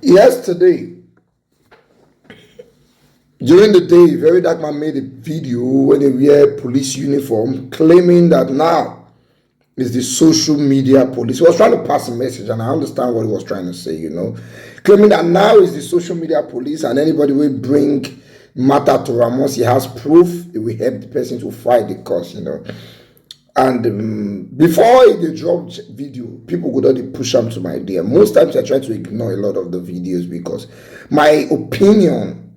Yesterday, during the day, Very Dark Man made a video when he wear police uniform, claiming that now is the social media police. He was trying to pass a message, and I understand what he was trying to say. Claiming that now is the social media police, and anybody will bring matter to Ramos, he has proof, it will help the person to fight the cause. And before they dropped video, people would already push them to my DM. Most times I try to ignore a lot of the videos because my opinion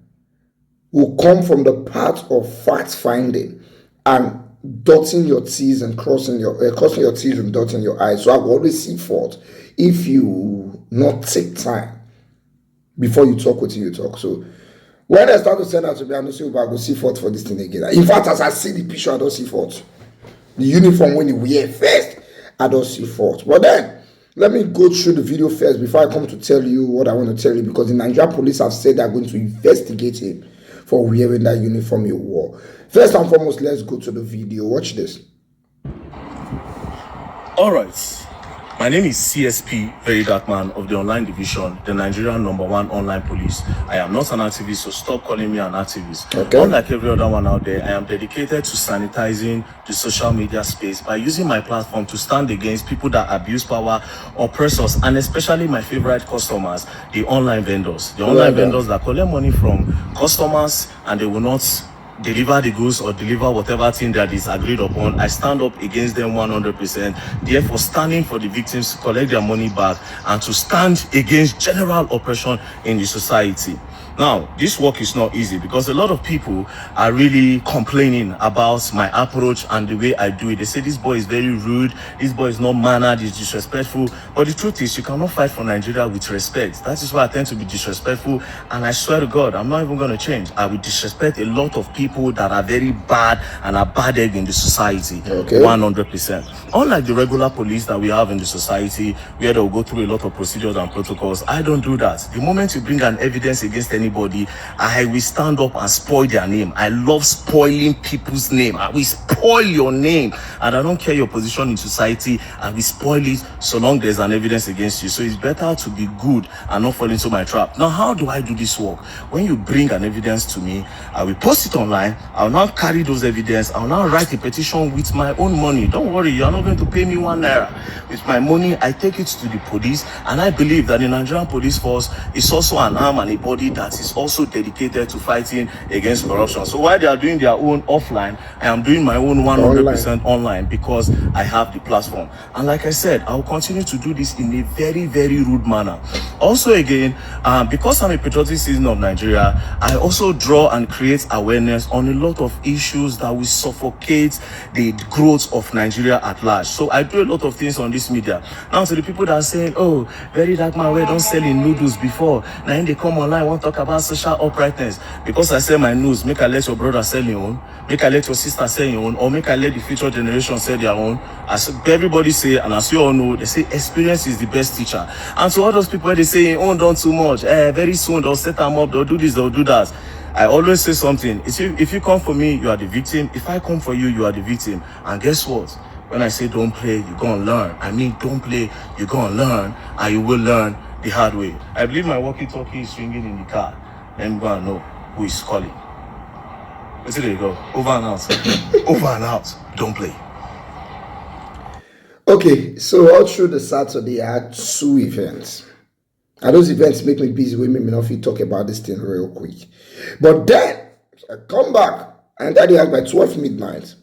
will come from the part of fact finding and dotting your T's and crossing your T's and dotting your I's. So I will always see fault if you not take time before you talk what you talk. So when I start to send out to me, I don't see if I go see fault for this thing again. In fact, as I see the picture, I don't see fault. The uniform when you wear first, I don't see fault. But then, let me go through the video first before I come to tell you what I want to tell you, because the Nigerian police have said they're going to investigate him for wearing that uniform he wore. First and foremost, let's go to the video. Watch this. All right. My name is CSP Very Darkman of the online division, the Nigerian #1 online police. I am not an activist, so stop calling me an activist. Okay. Unlike every other one out there, I am dedicated to sanitizing the social media space by using my platform to stand against people that abuse power, oppress us, and especially my favorite customers, the online vendors. The online vendors that collect money from customers and they will not deliver the goods or deliver whatever thing that is agreed upon. I stand up against them 100%. Therefore, standing for the victims to collect their money back and to stand against general oppression in the society. Now, this work is not easy because a lot of people are really complaining about my approach and the way I do it. They say this boy is very rude, this boy is not mannered, he's disrespectful. But the truth is, you cannot fight for Nigeria with respect. That is why I tend to be disrespectful, and I swear to God, I'm not even going to change. I will disrespect a lot of people that are very bad and are bad egg in the society. Okay. 100%. Unlike the regular police that we have in the society, where they'll go through a lot of procedures and protocols, I don't do that. The moment you bring an evidence against anybody, I will stand up and spoil their name. I love spoiling people's name. I will spoil your name, and I don't care your position in society. I will spoil it so long there's an evidence against you. So it's better to be good and not fall into my trap. Now, how do I do this work? When you bring an evidence to me, I will post it online. I'll now carry those evidence. I'll now write a petition with my own money. Don't worry, you're not going to pay me 1 naira. With my money, I take it to the police, and I believe that the Nigerian police force is also an arm and a body that is also dedicated to fighting against corruption. So while they are doing their own offline, I am doing my own 100% online because I have the platform. And like I said, I will continue to do this in a very, very rude manner. Also, again, because I'm a patriotic citizen of Nigeria, I also draw and create awareness on a lot of issues that will suffocate the growth of Nigeria at large. So I do a lot of things on this media. Now, to the people that are saying, oh, Very Dark Man, we don't sell in noodles before. Now, they come online, want to talk about social uprightness. Because I sell my news, make I let your brother sell your own, make I let your sister sell your own, or make I let the future generation sell their own. As everybody say, and as you all know, they say experience is the best teacher. And to all those people, they say, oh, don't too much. Very soon, they'll set them up, they'll do this, they'll do that. I always say something. If you come for me, you are the victim. If I come for you, you are the victim. And guess what? When I say don't play, you're going to learn. I mean, don't play, you're going to learn, and you will learn the hard way. I believe my walkie-talkie is ringing in the car. Let me go and know who is calling. Let's see, there you go. Over and out. Over and out. Don't play. Okay, so all through the Saturday, I had 2 events. And those events make me busy, with me not fit talk about this thing real quick. But then, I come back, and that day by 12 midnight,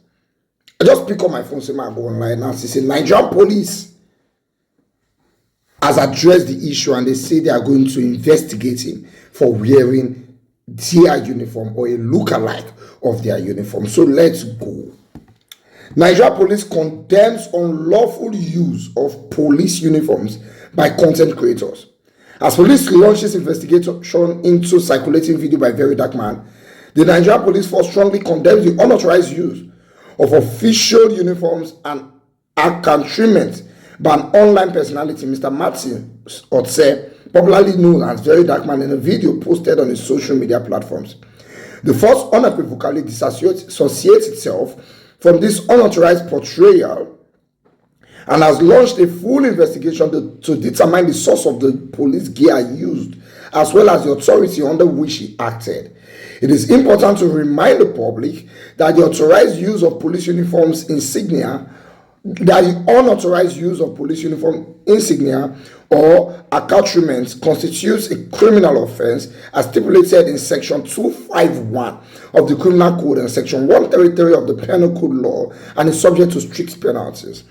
I just pick up my phone, say, I go online now. She say, Nigerian police has addressed the issue, and they say they are going to investigate him for wearing their uniform or a look-alike of their uniform. So let's go. Nigeria police condemns unlawful use of police uniforms by content creators. As police launches investigation into circulating video by Very Dark Man, the Nigerian police force strongly condemns the unauthorized use of official uniforms and accoutrements by an online personality, Mr. Martin Otse, popularly known as Very Dark Man, in a video posted on his social media platforms. The force unequivocally dissociates itself from this unauthorized portrayal and has launched a full investigation to determine the source of the police gear used, as well as the authority under which he acted. It is important to remind the public that the authorized use of police uniforms insignia, that the unauthorized use of police uniform insignia or accoutrements constitutes a criminal offense as stipulated in section 251 of the Criminal Code and section 133 of the Penal Code law, and is subject to strict penalties.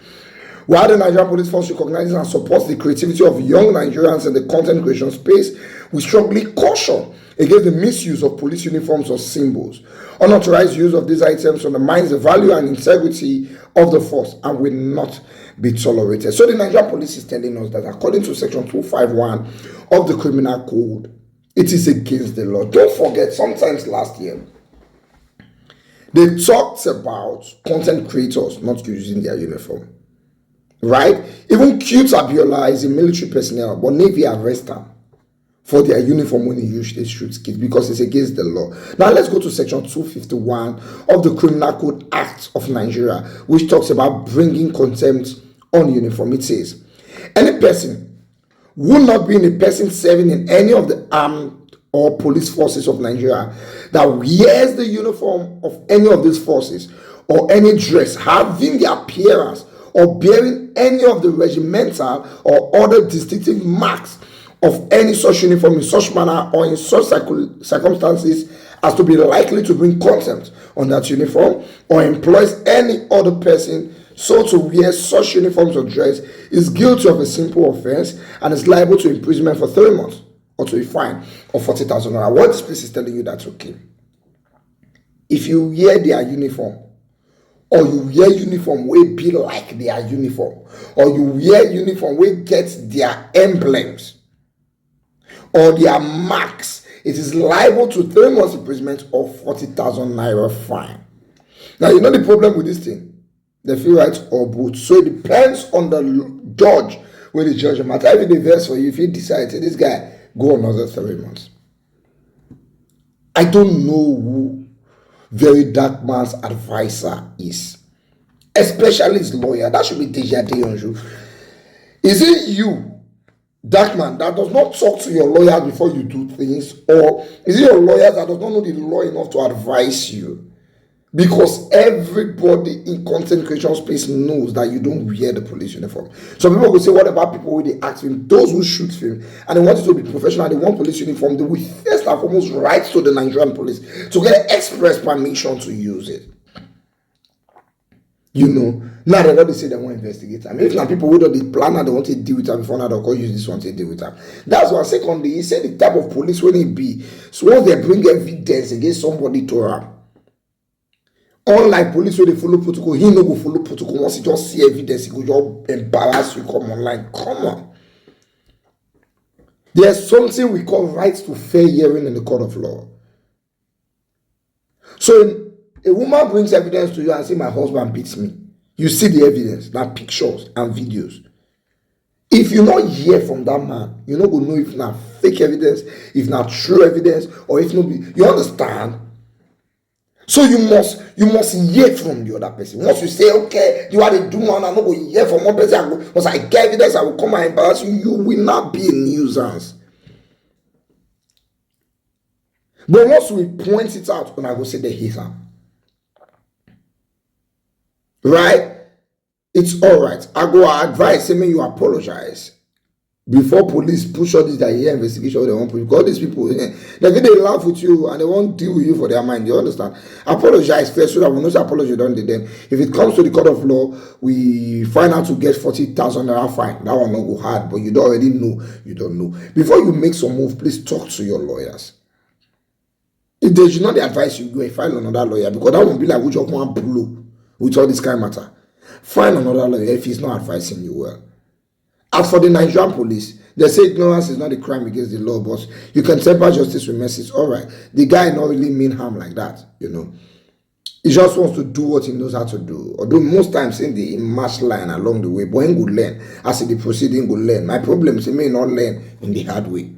While the Nigerian Police Force recognizes and supports the creativity of young Nigerians in the content creation space, we strongly caution against the misuse of police uniforms or symbols. Unauthorized use of these items undermines the value and integrity of the force and will not be tolerated. So the Nigerian Police is telling us that according to section 251 of the Criminal Code, it is against the law. Don't forget, sometimes last year, they talked about content creators not using their uniform. Right? Even Cute Abiola is a military personnel, but Navy arrest him for their uniform when he usually shoots kids because it's against the law. Now let's go to section 251 of the Criminal Code Act of Nigeria, which talks about bringing contempt on uniform. It says, any person will not be a person serving in any of the armed or police forces of Nigeria that wears the uniform of any of these forces or any dress having the appearance or bearing any of the regimental or other distinctive marks of any such uniform in such manner or in such circumstances as to be likely to bring contempt on that uniform, or employs any other person so to wear such uniforms or dress, is guilty of a simple offense and is liable to imprisonment for 3 months or to a fine of 40,000 naira. What this place is telling you, that's okay. If you wear their uniform, or you wear uniform wey be like their uniform, or you wear uniform wey get their emblems or their marks, it is liable to 3 months imprisonment or 40,000 naira fine. Now, you know the problem with this thing? They feel right or both. So it depends on the judge where the judge matter. If the verse for you, if he decides this guy go another 3 months. I don't know who Very Dark Man's advisor is, especially his lawyer. That should be Deja Deyonju. Is it you, Darkman, that does not talk to your lawyer before you do things, or is it your lawyer that does not know the law enough to advise you? Because everybody in content creation space knows that you don't wear the police uniform. Some people will say, what about people who they act film? Those who shoot film and they want it to be professional, they want police uniform, they will first and foremost write to the Nigerian police to get express permission to use it. You know, now they don't say they won't investigate. I mean, if now people who don't the plan and they want to deal with them before now they'll go use this one to deal with them. That's why secondly, he said the type of police will it be. So once they bring evidence against somebody to her, unlike police where they follow protocol, he no go follow protocol. Once he just see evidence, he go just embarrass you, come online. Come on. There's something we call rights to fair hearing in the court of law. So a woman brings evidence to you and say, my husband beats me. You see the evidence, that pictures and videos. If you not hear from that man, you not go know if not fake evidence, if not true evidence, or if not be. You understand? So you must hear from the other person. Once you say, okay, you are the doer, and I'm not going to hear from one person, once I get evidence, I will come and embarrass you. You will not be a nuisance. But once we point it out, when I go say the hater, right? It's all right. I go advise, say, you apologize before police push all this that here investigation. They want push. Because these people, they laugh with you and they won't deal with you for their mind. You understand? Apologize first so that we know the apology done. Then, if it comes to the court of law, we find out to get 40,000 naira fine. That one not go hard, but you don't already know. You don't know. Before you make some move, please talk to your lawyers. If they should not advise you, go and find another lawyer, because that won't be like we just want blow with all this kind of matter. Find another lawyer if he's not advising you well. As for the Nigerian police, they say ignorance is not a crime against the law, but you can temper justice with mercy. All right, the guy not really mean harm like that, you know. He just wants to do what he knows how to do. Although most times in the match line along the way, but he could learn. As he proceed, he could learn. My problem is he may not learn in the hard way.